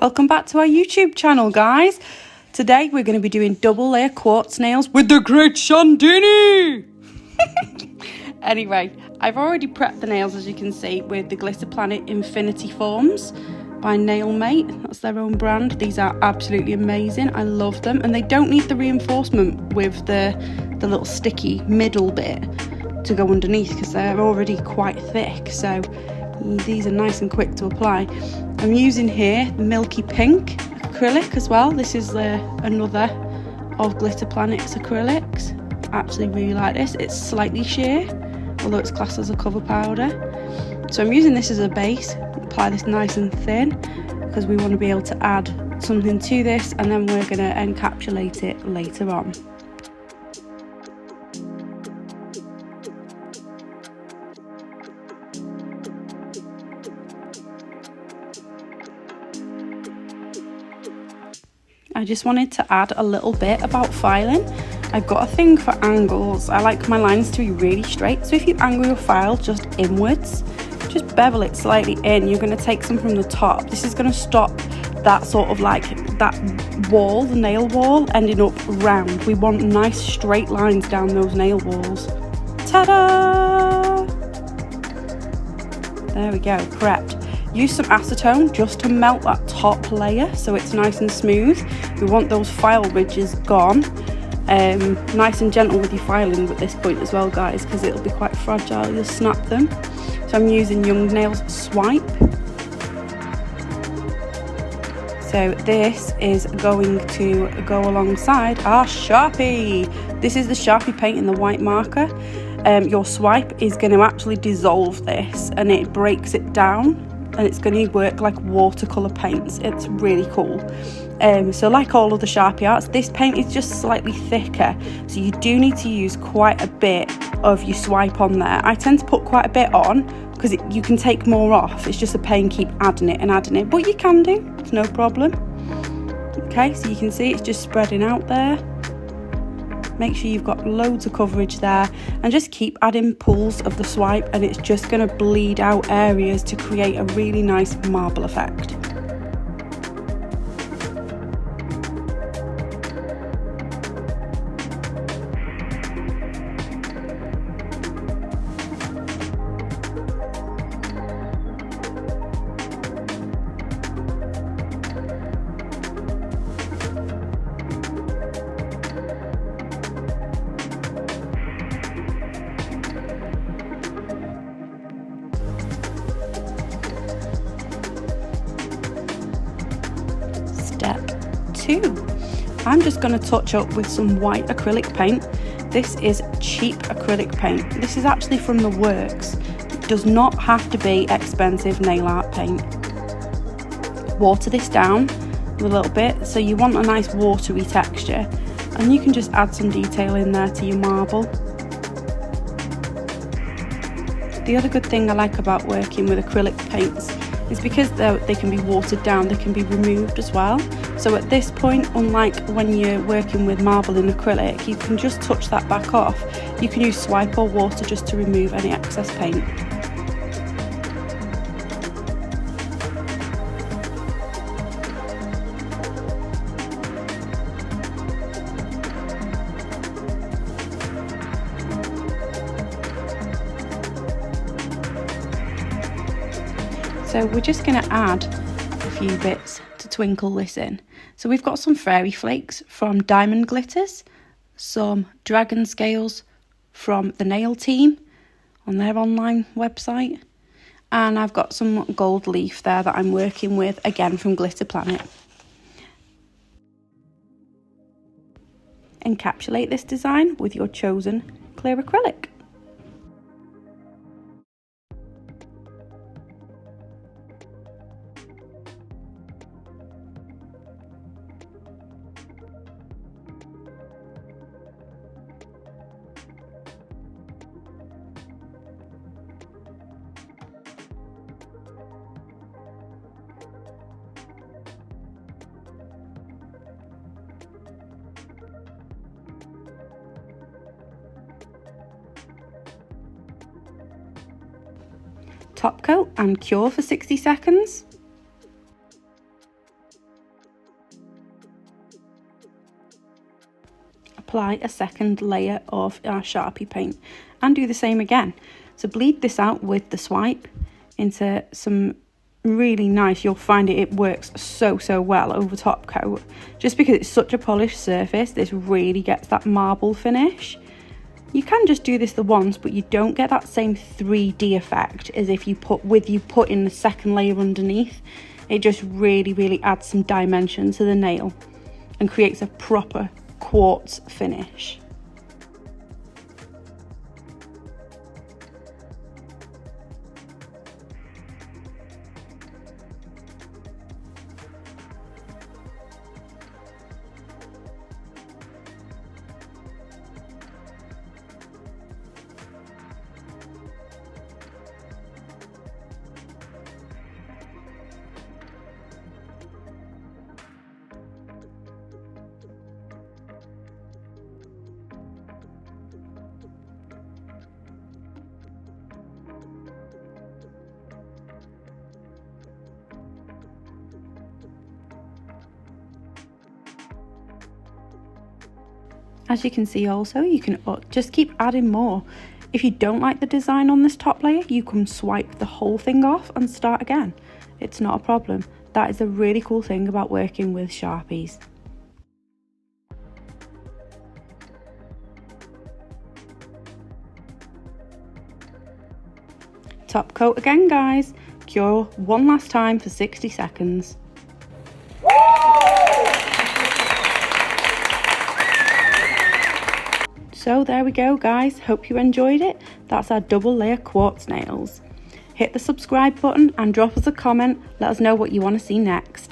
Welcome back to our YouTube channel, guys. Today we're going to be doing double layer quartz nails with the great Shandini. Anyway, I've already prepped the nails, as you can see, with the Glitter Planet Infinity Forms by Nailmate. That's their own brand. These are absolutely amazing. I love them, and they don't need the reinforcement with the little sticky middle bit to go underneath because they're already quite thick. So these are nice and quick to apply. I'm using here milky pink acrylic as well. This is another of Glitter Planet's acrylics. I actually really like this. It's slightly sheer, although it's classed as a cover powder. So I'm using this as a base. Apply this nice and thin because we want to be able to add something to this, and then we're going to encapsulate it later on. I just wanted to add a little bit about filing. I've got a thing for angles. I like my lines to be really straight, so if you angle your file just inwards, just bevel it slightly in. You're going to take some from the top. This is going to stop that sort of like that wall, the nail wall, ending up round. We want nice straight lines down those nail walls. Ta-da! There we go, prepped. Use some acetone just to melt that top layer so it's nice and smooth. We want those file ridges gone. Nice and gentle with your filing at this point as well, guys, because it'll be quite fragile. You'll snap them. So I'm using Young Nails Swipe. So this is going to go alongside our Sharpie. This is the Sharpie paint in the white marker. Your swipe is going to actually dissolve this, and it breaks it down, and it's going to work like watercolour paints. It's really cool. So like all of the Sharpie arts, this paint is just slightly thicker, so you do need to use quite a bit of your swipe on there. I tend to put quite a bit on because you can take more off. It's just a pain keep adding it, but you can do, it's no problem. Okay, so you can see it's just spreading out there. Make sure you've got loads of coverage there, and just keep adding pulls of the swipe, and it's just going to bleed out areas to create a really nice marble effect. Step 2. I'm just going to touch up with some white acrylic paint. This is cheap acrylic paint. This is actually from the works. It does not have to be expensive nail art paint. Water this down a little bit, so you want a nice watery texture, and you can just add some detail in there to your marble. The other good thing I like about working with acrylic paints is because they can be watered down, they can be removed as well. So at this point, unlike when you're working with marble in acrylic, you can just touch that back off. You can use swipe or water just to remove any excess paint. So we're just going to add a few bits to twinkle this in. So we've got some fairy flakes from Diamond Glitters, some dragon scales from the Nail Team on their online website, and I've got some gold leaf there that I'm working with, again from Glitter Planet. Encapsulate this design with your chosen clear acrylic. Top coat and cure for 60 seconds. apply a second layer of our Sharpie paint and do the same again. So bleed this out with the swipe into some really nice, you'll find it works so well over top coat. Just because it's such a polished surface, this really gets that marble finish. You can just do this the once, but you don't get that same 3D effect as if you put in the second layer underneath. It just really adds some dimension to the nail and creates a proper quartz finish. As you can see also, you can just keep adding more. If you don't like the design on this top layer, you can swipe the whole thing off and start again. It's not a problem. That is a really cool thing about working with Sharpies. Top coat again, guys. Cure one last time for 60 seconds. So there we go, guys. Hope you enjoyed it. That's our double layer quartz nails. Hit the subscribe button and drop us a comment. Let us know what you want to see next.